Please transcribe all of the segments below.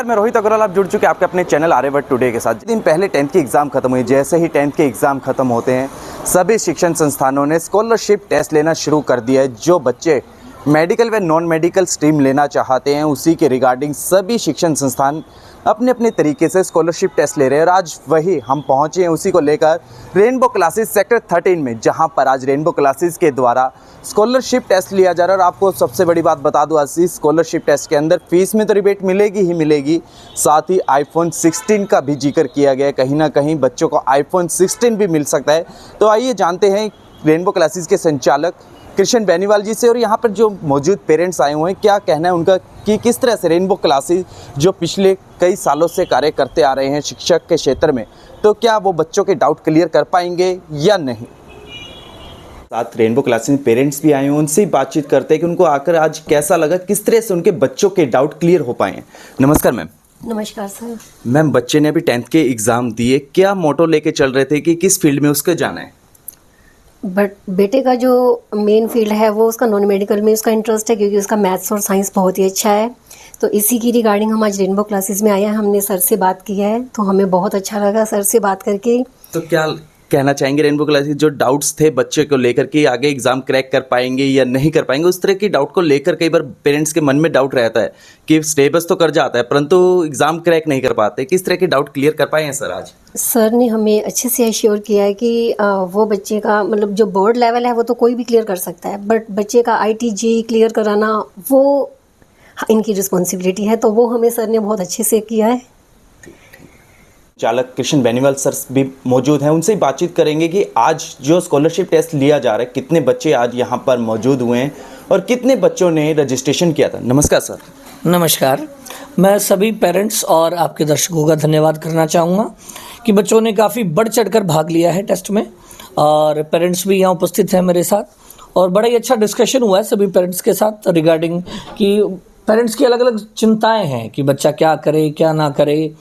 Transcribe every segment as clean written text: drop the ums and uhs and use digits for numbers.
नमस्कार, मैं रोहित अग्रवाल। आप जुड़ चुके हैं आपके अपने चैनल आर्यवर्त टुडे के साथ। दिन पहले 10th की एग्ज़ाम खत्म हुई। जैसे ही 10th के एग्ज़ाम खत्म होते हैं, सभी शिक्षण संस्थानों ने स्कॉलरशिप टेस्ट लेना शुरू कर दिया है। जो बच्चे मेडिकल व नॉन मेडिकल स्ट्रीम लेना चाहते हैं, उसी के रिगार्डिंग सभी शिक्षण संस्थान अपने अपने तरीके से स्कॉलरशिप टेस्ट ले रहे हैं। और आज वही हम पहुँचे हैं उसी को लेकर रेनबो क्लासेस सेक्टर 13 में, जहाँ पर आज रेनबो क्लासेस के द्वारा स्कॉलरशिप टेस्ट लिया जा रहा है। और आपको सबसे बड़ी बात बता दूं, आज इस स्कॉलरशिप टेस्ट के अंदर फीस में तो रिबेट मिलेगी ही मिलेगी, साथ ही आईफोन 16 का भी जिक्र किया गया है। कहीं ना कहीं बच्चों को आईफोन 16 भी मिल सकता है। तो आइए जानते हैं रेनबो क्लासेस के संचालक कृष्ण बेनीवाल जी से, और यहाँ पर जो मौजूद पेरेंट्स आए हुए हैं, क्या कहना है उनका कि किस तरह से रेनबो क्लासेस जो पिछले कई सालों से कार्य करते आ रहे हैं शिक्षक के क्षेत्र में, तो क्या वो बच्चों के डाउट क्लियर कर पाएंगे या नहीं। साथ रेनबो क्लासेस में पेरेंट्स भी आए हैं, उनसे बातचीत करते हैं कि उनको आकर आज कैसा लगा, किस तरह से उनके बच्चों के डाउट क्लियर हो पाए। नमस्कार मैम। नमस्कार सर। मैम, बच्चे ने अभी 10th के एग्ज़ाम दिए, क्या मोटो लेके चल रहे थे कि किस फील्ड में उसको जाना है? बट बेटे का जो मेन फील्ड है वो उसका नॉन मेडिकल में उसका इंटरेस्ट है, क्योंकि उसका मैथ्स और साइंस बहुत ही अच्छा है। तो इसी की रिगार्डिंग हम आज रेनबो क्लासेस में आए हैं। हमने सर से बात की है तो हमें बहुत अच्छा लगा सर से बात करके। तो क्या कहना चाहेंगे रेनबो क्लासेस जो डाउट्स थे बच्चे को लेकर कि आगे एग्जाम क्रैक कर पाएंगे या नहीं कर पाएंगे, उस तरह की डाउट को लेकर कई बार पेरेंट्स के मन में डाउट रहता है कि सिलेबस तो कर जाता है परंतु एग्जाम क्रैक नहीं कर पाते, किस तरह के डाउट क्लियर कर पाए हैं सर आज? सर ने हमें अच्छे से एश्योर किया है कि वो बच्चे का मतलब जो बोर्ड लेवल है वो तो कोई भी क्लियर कर सकता है, बट बच्चे का IIT क्लियर कराना वो इनकी रिस्पॉन्सिबिलिटी है। तो वो हमें सर ने बहुत अच्छे से किया है। चालक कृष्ण बेनीवाल सर भी मौजूद हैं, उनसे बातचीत करेंगे कि आज जो स्कॉलरशिप टेस्ट लिया जा रहा है, कितने बच्चे आज यहाँ पर मौजूद हुए हैं और कितने बच्चों ने रजिस्ट्रेशन किया था। नमस्कार सर। नमस्कार। मैं सभी पेरेंट्स और आपके दर्शकों का धन्यवाद करना चाहूँगा कि बच्चों ने काफ़ी बढ़ चढ़कर भाग लिया है टेस्ट में, और पेरेंट्स भी यहाँ उपस्थित हैं मेरे साथ, और बड़ा ही अच्छा डिस्कशन हुआ है सभी पेरेंट्स के साथ रिगार्डिंग कि पेरेंट्स की अलग अलग चिंताएँ हैं कि बच्चा क्या करे क्या ना करे,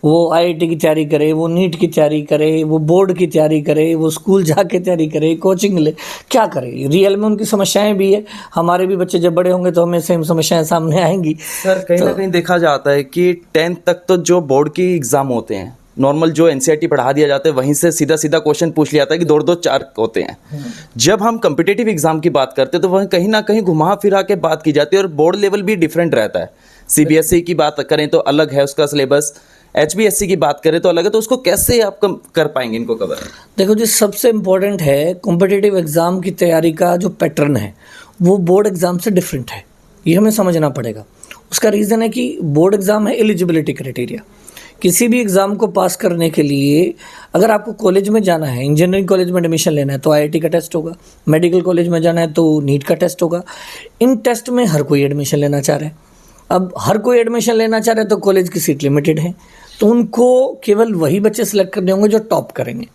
वो IIT की तैयारी करे, वो नीट की तैयारी करे, वो बोर्ड की तैयारी करे, वो स्कूल जाके तैयारी करे, कोचिंग ले, क्या करे। रियल में उनकी समस्याएं भी है। हमारे भी बच्चे जब बड़े होंगे तो हमें सेम समस्याएं सामने आएंगी। सर कहीं ना कहीं देखा जाता है कि 10th तक तो जो बोर्ड की एग्ज़ाम होते हैं, नॉर्मल जो NCERT पढ़ा दिया जाता है वहीं से सीधा सीधा क्वेश्चन पूछ लिया जाता है कि 2-2 4 होते हैं। जब हम कम्पिटिटिव एग्जाम की बात करते हैं तो वह कहीं ना कहीं घुमा फिरा के बात की जाती है, और बोर्ड लेवल भी डिफरेंट रहता है। CBSE की बात करें तो अलग है उसका सिलेबस, HBSC की बात करें तो अलग है। तो उसको कैसे आप कर पाएंगे इनको कवर? देखो जी, सबसे इम्पोर्टेंट है कॉम्पिटिटिव एग्ज़ाम की तैयारी का जो पैटर्न है वो बोर्ड एग्ज़ाम से डिफरेंट है, ये हमें समझना पड़ेगा। उसका रीज़न है कि बोर्ड एग्ज़ाम है एलिजिबिलिटी क्राइटेरिया। किसी भी एग्ज़ाम को पास करने के लिए अगर आपको कॉलेज में जाना है, इंजीनियरिंग कॉलेज में एडमिशन लेना है तो IIT का टेस्ट होगा, मेडिकल कॉलेज में जाना है तो नीट का टेस्ट होगा। इन टेस्ट में हर कोई एडमिशन लेना चाह रहा है। अब हर कोई एडमिशन लेना चाह रहा है तो कॉलेज की सीट लिमिटेड है, तो उनको केवल वही बच्चे सिलेक्ट करने होंगे जो टॉप करेंगे।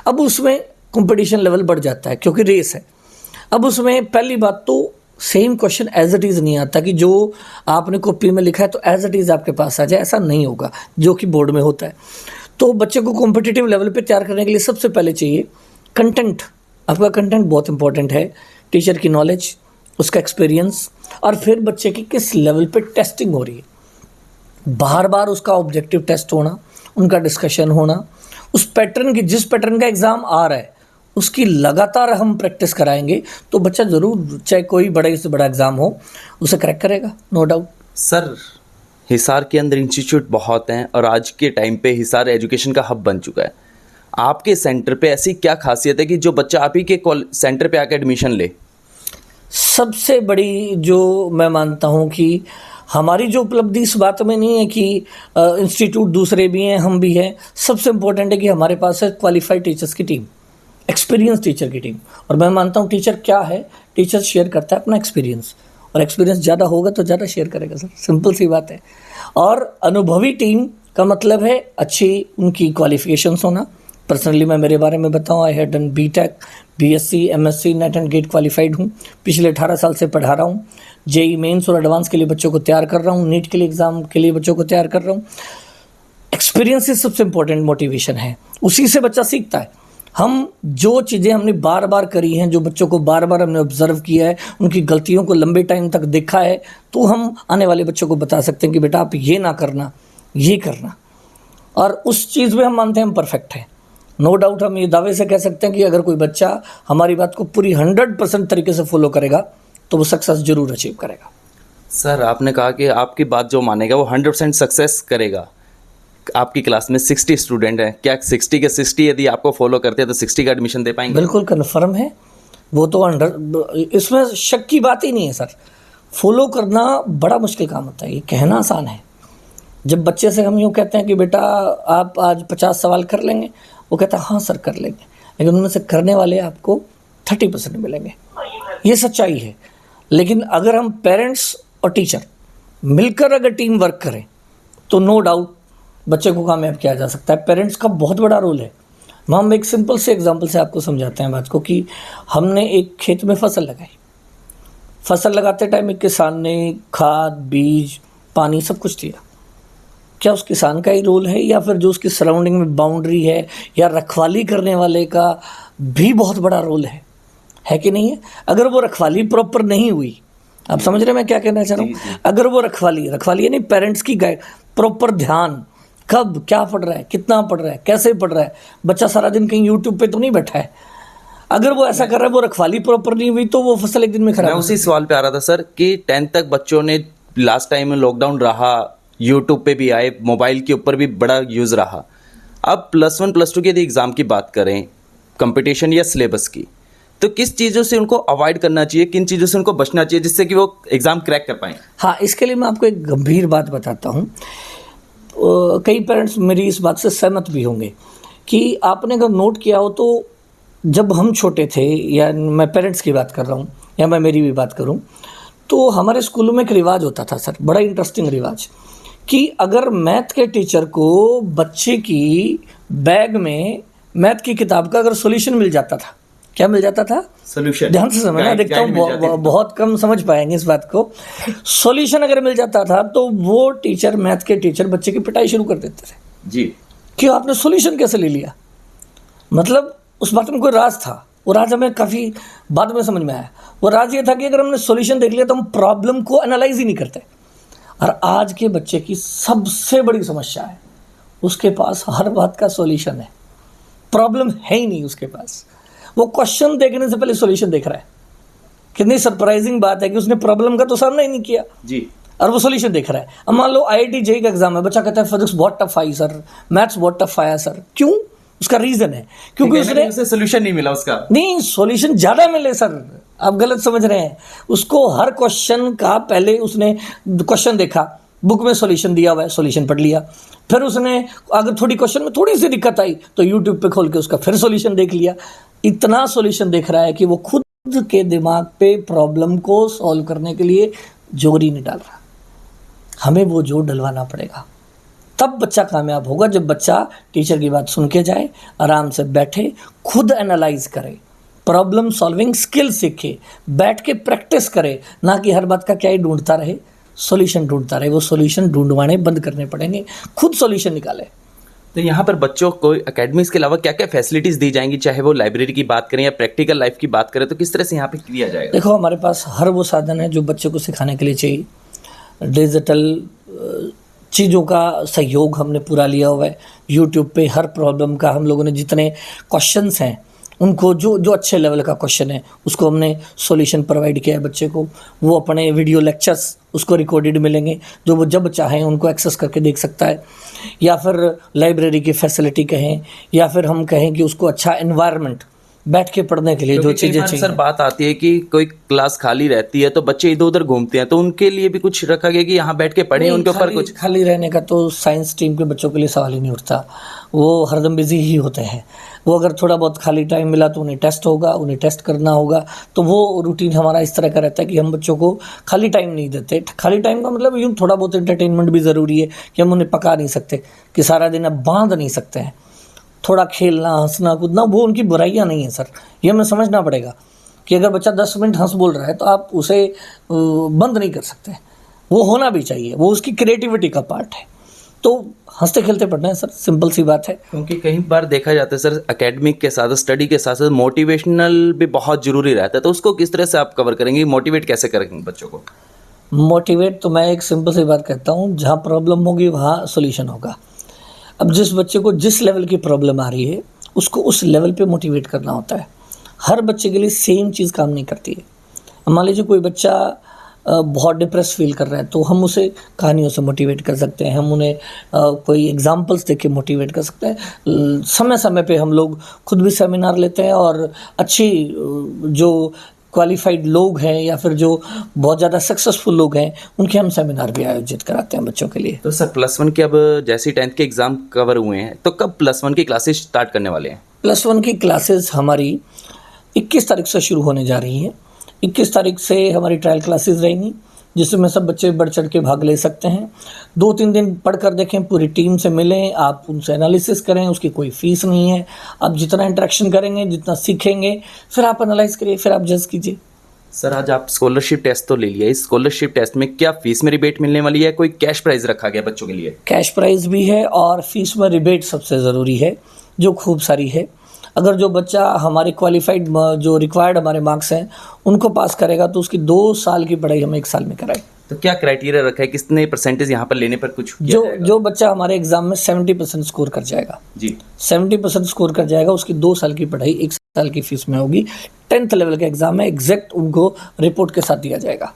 अब उसमें कंपटीशन लेवल बढ़ जाता है क्योंकि रेस है। अब उसमें पहली बात तो same question as it is नहीं आता कि जो आपने कॉपी में लिखा है तो एज इट इज़ आपके पास आ जाए, ऐसा नहीं होगा जो कि बोर्ड में होता है। तो बच्चे को कॉम्पिटिटिव लेवल पे तैयार करने के लिए सबसे पहले चाहिए कंटेंट। आपका कंटेंट बहुत इंपॉर्टेंट है, टीचर की नॉलेज, उसका एक्सपीरियंस, और फिर बच्चे की किस लेवल पे टेस्टिंग हो रही है, बार बार उसका ऑब्जेक्टिव टेस्ट होना, उनका डिस्कशन होना, उस पैटर्न की, जिस पैटर्न का एग्ज़ाम आ रहा है उसकी लगातार हम प्रैक्टिस कराएंगे तो बच्चा ज़रूर, चाहे कोई बड़े से बड़ा एग्ज़ाम हो, उसे क्रैक करेगा, नो डाउट। सर हिसार के अंदर इंस्टीट्यूट बहुत हैं और आज के टाइम पे हिसार एजुकेशन का हब बन चुका है। आपके सेंटर पे ऐसी क्या खासियत है कि जो बच्चा आप ही के सेंटर पे आकर एडमिशन ले? सबसे बड़ी जो मैं मानता हूँ कि हमारी जो उपलब्धि इस बात में नहीं है कि इंस्टीट्यूट दूसरे भी हैं, हम भी हैं। सबसे इम्पोर्टेंट है कि हमारे पास है क्वालिफाइड टीचर्स की टीम, एक्सपीरियंस टीचर की टीम। और मैं मानता हूँ टीचर क्या है, टीचर शेयर करता है अपना एक्सपीरियंस, और एक्सपीरियंस ज़्यादा होगा तो ज़्यादा शेयर करेगा सर, सिंपल सी बात है। और अनुभवी टीम का मतलब है अच्छी उनकी क्वालिफिकेशंस होना। पर्सनली मैं मेरे बारे में बताऊँ, I had done BTech, BSc, MSc, NET and GATE qualified हूँ। पिछले 18 साल से पढ़ा रहा हूँ। JEE मेंस और एडवांस के लिए बच्चों को तैयार कर रहा हूँ, नीट के लिए एग्ज़ाम के लिए बच्चों को तैयार कर रहा हूँ। एक्सपीरियंस ही सबसे इम्पोर्टेंट मोटिवेशन है, उसी से बच्चा सीखता है। हम जो चीज़ें हमने बार बार करी हैं, जो बच्चों को बार बार हमने ऑब्जर्व किया है, उनकी गलतियों को लंबे टाइम तक देखा है, तो हम आने वाले बच्चों को बता सकते हैं कि बेटा आप ये ना करना, ये करना, और उस चीज़ में हम मानते हैं हम परफेक्ट हैं। नो डाउट हम ये दावे से कह सकते हैं कि अगर कोई बच्चा हमारी बात को पूरी 100% तरीके से फॉलो करेगा तो वो सक्सेस जरूर अचीव करेगा। सर आपने कहा कि आपकी बात जो मानेगा वो 100% सक्सेस करेगा। आपकी क्लास में 60 स्टूडेंट हैं, क्या 60 के 60 यदि आपको फॉलो करते हैं तो 60 का एडमिशन दे पाएंगे? बिल्कुल कन्फर्म है, वो तो 100, इसमें शक की बात ही नहीं है सर। फॉलो करना बड़ा मुश्किल काम होता है, ये कहना आसान है। जब बच्चे से हम यूँ कहते हैं कि बेटा आप आज 50 सवाल कर लेंगे, वो कहता है हाँ सर कर लेंगे, लेकिन उनमें से करने वाले आपको 30% मिलेंगे, ये सच्चाई है। लेकिन अगर हम पेरेंट्स और टीचर मिलकर अगर टीम वर्क करें तो नो डाउट बच्चे को कामयाब किया जा सकता है। पेरेंट्स का बहुत बड़ा रोल है। हम एक सिंपल से एग्जांपल से आपको समझाते हैं बात को कि हमने एक खेत में फसल लगाई। फसल लगाते टाइम एक किसान ने खाद, बीज, पानी सब कुछ दिया। क्या उस किसान का ही रोल है या फिर जो उसकी सराउंडिंग में बाउंड्री है या रखवाली करने वाले का भी बहुत बड़ा रोल है कि नहीं है? अगर वो रखवाली प्रॉपर नहीं हुई, आप समझ रहे हैं मैं क्या कहना चाह रहा हूँ? अगर वो रखवाली यानी पेरेंट्स की गाइड, प्रॉपर ध्यान, कब क्या पढ़ रहा है, कितना पढ़ रहा है, कैसे पढ़ रहा है, बच्चा सारा दिन कहीं यूट्यूब पे तो नहीं बैठा है। अगर वो ऐसा कर रहा है, वो रखवाली प्रॉपर नहीं हुई तो वो फसल एक दिन में खराब। मैं उसी सवाल पे आ रहा था सर कि 10th तक बच्चों ने, लास्ट टाइम में लॉकडाउन रहा, यूट्यूब पे भी आए, मोबाइल के ऊपर भी बड़ा यूज़ रहा। अब +1 +2 के यदि एग्ज़ाम की बात करें, कंपटीशन या सिलेबस की, तो किस चीज़ों से उनको अवॉइड करना चाहिए, किन चीज़ों से उनको बचना चाहिए जिससे कि वो एग्ज़ाम क्रैक कर पाएँ? हाँ, इसके लिए मैं आपको एक गंभीर बात बताता हूँ। कई पेरेंट्स मेरी इस बात से सहमत भी होंगे कि आपने अगर नोट किया हो तो जब हम छोटे थे, या मैं पेरेंट्स की बात कर रहा हूँ या मैं मेरी भी बात करूँ, तो हमारे स्कूलों में एक रिवाज होता था सर, बड़ा इंटरेस्टिंग रिवाज, कि अगर मैथ के टीचर को बच्चे की बैग में मैथ की किताब का अगर सॉल्यूशन मिल जाता था, क्या मिल जाता था? सॉल्यूशन। ध्यान से समझना, देखता हूँ बहुत कम समझ पाएंगे इस बात को। सॉल्यूशन अगर मिल जाता था तो वो टीचर, मैथ के टीचर, बच्चे की पिटाई शुरू कर देते थे जी, कि आपने सॉल्यूशन कैसे ले लिया। मतलब उस बात में कोई राज था, वो राज हमें काफ़ी बाद में समझ में आया। वो राज ये था कि अगर हमने सॉल्यूशन देख लिया तो हम प्रॉब्लम को एनालाइज ही नहीं करते। और आज के बच्चे की सबसे बड़ी समस्या है, उसके पास हर बात का सॉल्यूशन है, प्रॉब्लम है ही नहीं उसके पास। वो क्वेश्चन देखने से पहले सॉल्यूशन देख रहा है। कितनी सरप्राइजिंग बात है कि उसने प्रॉब्लम का तो सामना ही नहीं किया जी, और वो सॉल्यूशन देख रहा है। अब मान लो IIT JEE का एग्जाम है, बच्चा कहता है फिजिक्स बहुत टफ आई सर, मैथ्स बहुत टफ आया सर। क्यों? उसका रीजन है क्योंकि उसने सॉल्यूशन नहीं मिला उसका। नहीं, सॉल्यूशन ज़्यादा मिले सर, आप गलत समझ रहे हैं। उसको हर क्वेश्चन का पहले उसने क्वेश्चन देखा, बुक में सॉल्यूशन दिया हुआ है, सॉल्यूशन पढ़ लिया। फिर उसने अगर थोड़ी क्वेश्चन में थोड़ी सी दिक्कत आई तो यूट्यूब पे खोल के उसका फिर सॉल्यूशन देख लिया। इतना सॉल्यूशन देख रहा है कि वो खुद के दिमाग पे प्रॉब्लम को सॉल्व करने के लिए जोर ही नहीं डाल रहा। हमें वो जोर डलवाना पड़ेगा, तब बच्चा कामयाब होगा। जब बच्चा टीचर की बात सुन के जाए, आराम से बैठे, खुद एनालाइज करे, प्रॉब्लम सॉल्विंग स्किल सीखे, बैठ के प्रैक्टिस करे, ना कि हर बात का क्या ही ढूंढता रहे, सॉल्यूशन ढूंढता रहे। वो सॉल्यूशन ढूंढवाने बंद करने पड़ेंगे, खुद सॉल्यूशन निकाले। तो यहाँ पर बच्चों को एकेडमीज के अलावा क्या क्या फैसिलिटीज़ दी जाएंगी, चाहे वो लाइब्रेरी की बात करें या प्रैक्टिकल लाइफ की बात करें, तो किस तरह से यहाँ पे किया जाएगा? देखो, हमारे पास हर वो साधन है जो बच्चे को सिखाने के लिए चाहिए। डिजिटल चीज़ों का सहयोग हमने पूरा लिया हुआ है। यूट्यूब पे हर प्रॉब्लम का हम लोगों ने, जितने क्वेश्चंस हैं उनको, जो अच्छे लेवल का क्वेश्चन है उसको हमने सॉल्यूशन प्रोवाइड किया है बच्चे को। वो अपने वीडियो लेक्चर्स उसको रिकॉर्डेड मिलेंगे, जो वो जब चाहें उनको एक्सेस करके देख सकता है। या फिर लाइब्रेरी की फैसिलिटी कहें, या फिर हम कहें कि उसको अच्छा एनवायरनमेंट बैठ के पढ़ने के लिए जो चीज़ें चाहिए। सर बात आती है कि कोई क्लास खाली रहती है तो बच्चे इधर उधर घूमते हैं, तो उनके लिए भी कुछ रखा गया कि यहाँ बैठ के पढ़ें, उनके ऊपर कुछ? खाली रहने का तो साइंस टीम के बच्चों के लिए सवाल ही नहीं उठता, वो हरदम बिजी ही होते हैं। वो अगर थोड़ा बहुत खाली टाइम मिला तो उन्हें टेस्ट होगा, उन्हें टेस्ट करना होगा। तो वो रूटीन हमारा इस तरह का रहता है कि हम बच्चों को खाली टाइम नहीं देते। खाली टाइम का मतलब यूँ थोड़ा बहुत एंटरटेनमेंट भी ज़रूरी है कि हम उन्हें पका नहीं सकते, कि सारा दिन अब बांध नहीं सकते हैं। थोड़ा खेलना, हंसना, कूदना, वो उनकी बुराइयां नहीं है सर। ये हमें समझना पड़ेगा कि अगर बच्चा 10 मिनट हंस बोल रहा है तो आप उसे बंद नहीं कर सकते, वो होना भी चाहिए, वो उसकी क्रिएटिविटी का पार्ट है। तो हंसते खेलते पढ़ना है सर, सिंपल सी बात है। क्योंकि कई बार देखा जाता है सर, एकेडमिक के साथ, स्टडी के साथ साथ मोटिवेशनल भी बहुत ज़रूरी रहता है, तो उसको किस तरह से आप कवर करेंगे, मोटिवेट कैसे करेंगे बच्चों को? मोटिवेट तो मैं एक सिंपल सी बात कहता हूँ, जहाँ प्रॉब्लम होगी वहाँ सॉल्यूशन होगा। अब जिस बच्चे को जिस लेवल की प्रॉब्लम आ रही है उसको उस लेवल पे मोटिवेट करना होता है। हर बच्चे के लिए सेम चीज़ काम नहीं करती है। अब मान लीजिए कोई बच्चा बहुत डिप्रेस फील कर रहा है तो हम उसे कहानियों से मोटिवेट कर सकते हैं, हम उन्हें कोई एग्जांपल्स देके मोटिवेट कर सकते हैं। समय समय पे हम लोग खुद भी सेमिनार लेते हैं और अच्छी जो क्वालिफाइड लोग हैं या फिर जो बहुत ज़्यादा सक्सेसफुल लोग हैं उनके हम सेमिनार भी आयोजित कराते हैं बच्चों के लिए। तो सर +1 के अब जैसे ही 10th के एग्ज़ाम कवर हुए हैं तो कब +1 की क्लासेस स्टार्ट करने वाले हैं? +1 की क्लासेस हमारी 21 तारीख से शुरू होने जा रही हैं। 21 तारीख से हमारी ट्रायल क्लासेस रहेंगी जिसमें सब बच्चे बढ़ चढ़ के भाग ले सकते हैं। 2-3 दिन पढ़ कर देखें, पूरी टीम से मिलें, आप उनसे एनालिसिस करें, उसकी कोई फ़ीस नहीं है। आप जितना इंटरेक्शन करेंगे, जितना सीखेंगे, फिर आप एनालाइज करिए, फिर आप जज कीजिए। सर आज आप स्कॉलरशिप टेस्ट तो ले लिया, इस स्कॉलरशिप टेस्ट में क्या फीस में रिबेट मिलने वाली है? कोई कैश प्राइज रखा गया बच्चों के लिए? कैश प्राइज़ भी है और फीस में रिबेट सबसे ज़रूरी है जो खूब सारी है। अगर जो बच्चा हमारे क्वालिफाइड जो रिक्वायर्ड हमारे मार्क्स हैं उनको पास करेगा तो उसकी 2 साल की पढ़ाई हम 1 साल में कराएं। तो क्या क्राइटेरिया रखा है, कितने परसेंटेज यहाँ पर लेने पर कुछ किया जाएगा? जो बच्चा हमारे एग्जाम में 70% स्कोर कर जाएगा जी 70% स्कोर कर जाएगा, उसकी 2 साल की पढ़ाई 1 साल की फीस में होगी। 10th लेवल का एग्जाम में एग्जैक्ट उनको रिपोर्ट के साथ दिया जाएगा।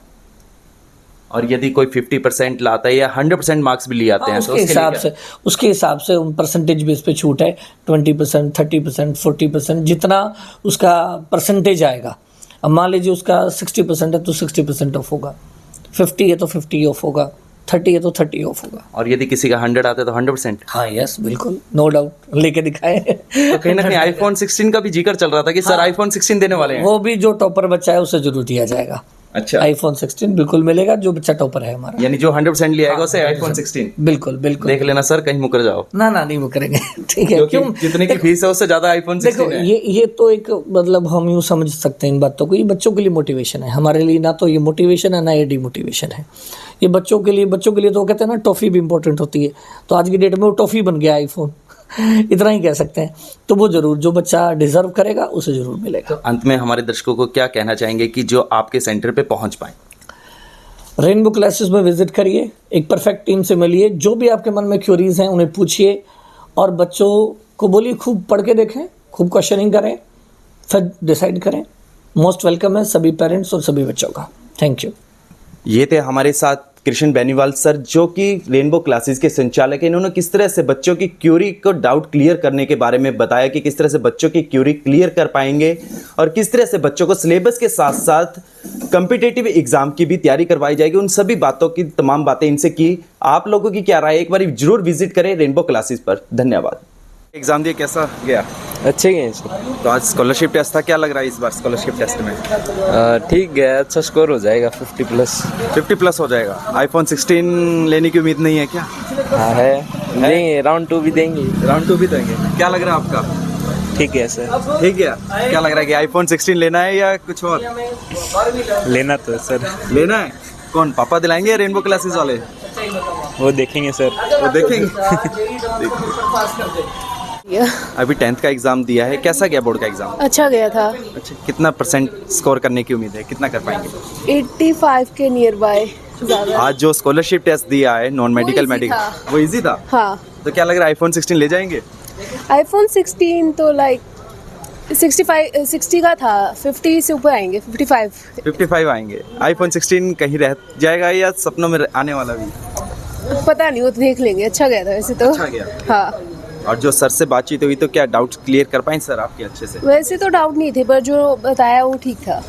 और यदि कोई 50% लाता है या 100% मार्क्स भी ले आते हैं तो उसके हिसाब से उन परसेंटेज बेस पे छूट है 20%, 30%, 40%, जितना उसका परसेंटेज आएगा। अब मान लीजिए उसका 60% है तो 60% ऑफ होगा, 50 है तो 50 ऑफ होगा, 30 है तो 30 ऑफ होगा। और यदि किसी का 100 आता है तो 100%? हाँ यस बिल्कुल, नो डाउट, लेके दिखाए। तो कहीं ना कहीं आईफोन 16 का भी जिक्र चल रहा था कि सर आईफोन 16 देने वाले हैं। वो भी जो टॉपर बच्चा है उसे जरूर दिया जाएगा। अच्छा, आईफोन 16 बिल्कुल मिलेगा जो बच्चा टॉपर है हमारा, यानी जो 100% ले आएगा उसे आईफोन 16। बिल्कुल बिल्कुल। देख लेना सर, कहीं मुकर जाओ। ना नहीं मुकरेंगे। ठीक है, क्यों? जितने की फीस है उससे ज्यादा आईफोन 16 है। ये तो एक मतलब हम यूँ समझ सकते हैं इन बातों को, ये बच्चों के लिए मोटिवेशन है, हमारे लिए ना तो ये मोटिवेशन है ना ये डिमोटिवेशन है। ये बच्चों के लिए तो कहते हैं ना टॉफ़ी भी इंपॉर्टेंट होती है, तो आज की डेट में वो टॉफ़ी बन गया आईफोन। इतना ही कह सकते हैं। तो वो जरूर जो बच्चा डिजर्व करेगा उसे जरूर मिलेगा। तो अंत में हमारे दर्शकों को क्या कहना चाहेंगे कि जो आपके सेंटर पे पहुंच पाए? रेनबो क्लासेस में विजिट करिए, एक परफेक्ट टीम से मिलिए, जो भी आपके मन में क्यूरीज हैं उन्हें पूछिए और बच्चों को बोलिए खूब पढ़ के देखें, खूब क्वेश्चनिंग करें, फिर डिसाइड करें। मोस्ट वेलकम है सभी पेरेंट्स और सभी बच्चों का। Thank you. ये थे हमारे साथ कृष्ण बेनीवाल सर, जो कि रेनबो क्लासेस के संचालक हैं। इन्होंने किस तरह से बच्चों की क्यूरी को डाउट क्लियर करने के बारे में बताया कि किस तरह से बच्चों की क्यूरी क्लियर कर पाएंगे और किस तरह से बच्चों को सिलेबस के साथ साथ कॉम्पिटिटिव एग्जाम की भी तैयारी करवाई जाएगी। उन सभी बातों की तमाम बातें इनसे की। आप लोगों की क्या राय है, एक बार जरूर विजिट करें रेनबो क्लासेस पर। धन्यवाद। एग्जाम दिए कैसा गया? अच्छे गए सर। तो आज स्कॉलरशिप टेस्ट था, क्या लग रहा है इस बार स्कॉलरशिप टेस्ट में? ठीक गया, अच्छा स्कोर हो जाएगा 50+ हो जाएगा। आईफोन 16 लेने की उम्मीद नहीं है क्या? हाँ है, नहीं राउंड 2 भी देंगे। राउंड 2 भी देंगे। क्या लग रहा है आपका? ठीक है सर। ठीक है, क्या लग रहा है कि आईफोन 16 लेना है या कुछ और? लेना तो है सर। लेना है। कौन, पापा दिलाएंगे या रेनबो क्लासेस वाले? वो देखेंगे सर। वो देखेंगे। अभी 10th का एग्जाम दिया है, कैसा गया बोर्ड का एग्जाम? अच्छा गया था। अच्छा, कितना % स्कोर करने की उम्मीद है, कितना कर पाएंगे? 85 के नियर बाय ज़्यादा। आज जो स्कॉलरशिप टेस्ट दिया है नॉन मेडिकल मेडिकल, वो इजी था। हाँ, तो क्या लग रहा है आईफोन 16 ले जाएंगे? आईफोन 16 तो लाइक 60 का था, 50 से ऊपर आएंगे, 55 आएंगे। आईफोन 16 कहीं रह जाएगा या सपनों में आने वाला भी? पता नहीं, वो तो देख लेंगे। अच्छा गया था वैसे तो। अच्छा गया। हाँ। और जो सर से बातचीत हुई तो क्या डाउट्स क्लियर कर पाए सर आपके अच्छे से? वैसे तो डाउट नहीं थे, पर जो बताया वो ठीक था।